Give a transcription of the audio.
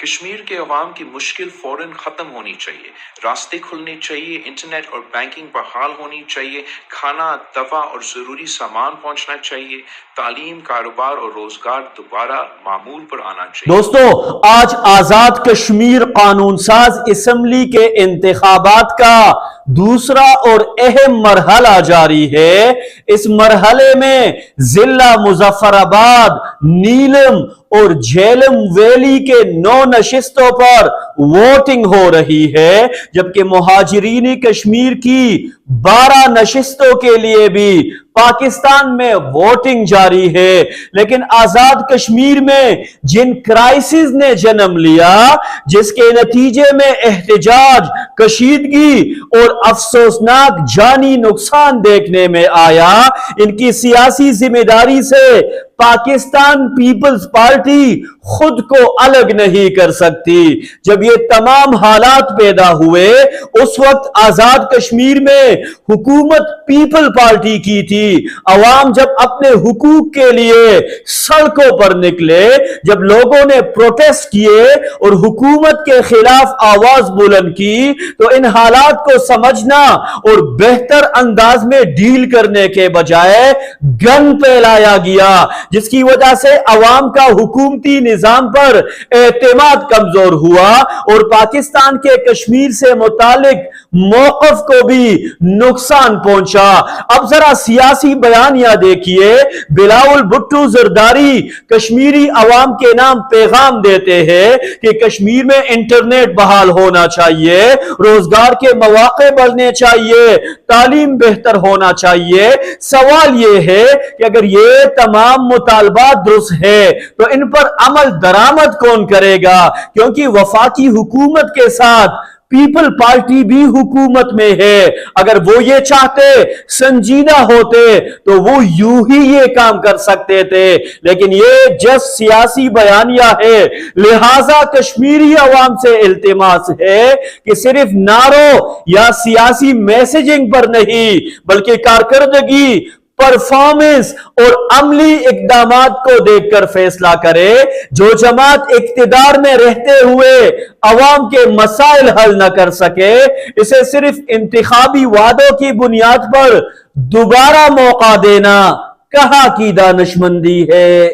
کشمیر کے عوام کی مشکل فوراً ختم ہونی چاہیے، راستے کھلنے چاہیے، انٹرنیٹ اور بینکنگ بحال ہونی چاہیے، کھانا، دوا اور ضروری سامان پہنچنا چاہیے، تعلیم، کاروبار اور روزگار دوبارہ معمول پر آنا چاہیے۔ دوستو، آج آزاد کشمیر قانون ساز اسمبلی کے انتخابات کا دوسرا اور اہم مرحلہ جاری ہے۔ اس مرحلے میں ضلع مظفر آباد، نیلم اور جہلم ویلی کے 9 نشستوں پر ووٹنگ ہو رہی ہے، جبکہ مہاجرین کشمیر کی 12 نشستوں کے لیے بھی پاکستان میں ووٹنگ جاری ہے۔ لیکن آزاد کشمیر میں جن کرائسس نے جنم لیا، جس کے نتیجے میں احتجاج، کشیدگی اور افسوسناک جانی نقصان دیکھنے میں آیا، ان کی سیاسی ذمہ داری سے پاکستان پیپلز پارٹی خود کو الگ نہیں کر سکتی۔ جب یہ تمام حالات پیدا ہوئے، اس وقت آزاد کشمیر میں حکومت پیپل پارٹی کی تھی۔ عوام جب اپنے حقوق کے لیے سڑکوں پر نکلے، جب لوگوں نے پروٹیسٹ کیے اور حکومت کے خلاف آواز بلند کی، تو ان حالات کو سمجھنا اور بہتر انداز میں ڈیل کرنے کے بجائے گن پھیلایا گیا، جس کی وجہ سے عوام کا حکومتی نظام پر اعتماد کمزور ہوا اور پاکستان کے کشمیر سے متعلق موقف کو بھی نقصان پہنچا۔ اب ذرا سیاسی بیانیہ دیکھیے۔ بلاول بھٹو زرداری کشمیری عوام کے نام پیغام دیتے ہیں کہ کشمیر میں انٹرنیٹ بحال ہونا چاہیے، روزگار کے مواقع بڑھنے چاہیے، تعلیم بہتر ہونا چاہیے۔ سوال یہ ہے کہ اگر یہ تمام مطالبات درست ہے تو ان پر عمل درآمد کون کرے گا؟ کیونکہ وفاقی حکومت کے ساتھ پیپل پارٹی بھی حکومت میں ہے۔ اگر وہ یہ چاہتے، سنجیدہ ہوتے، تو وہ یوں ہی یہ کام کر سکتے تھے، لیکن یہ جس سیاسی بیانیہ ہے۔ لہٰذا کشمیری عوام سے التماس ہے کہ صرف نعروں یا سیاسی میسجنگ پر نہیں، بلکہ کارکردگی، پرفارمنس اور عملی اقدامات کو دیکھ کر فیصلہ کرے۔ جو جماعت اقتدار میں رہتے ہوئے عوام کے مسائل حل نہ کر سکے، اسے صرف انتخابی وعدوں کی بنیاد پر دوبارہ موقع دینا کہاں کی دانشمندی ہے؟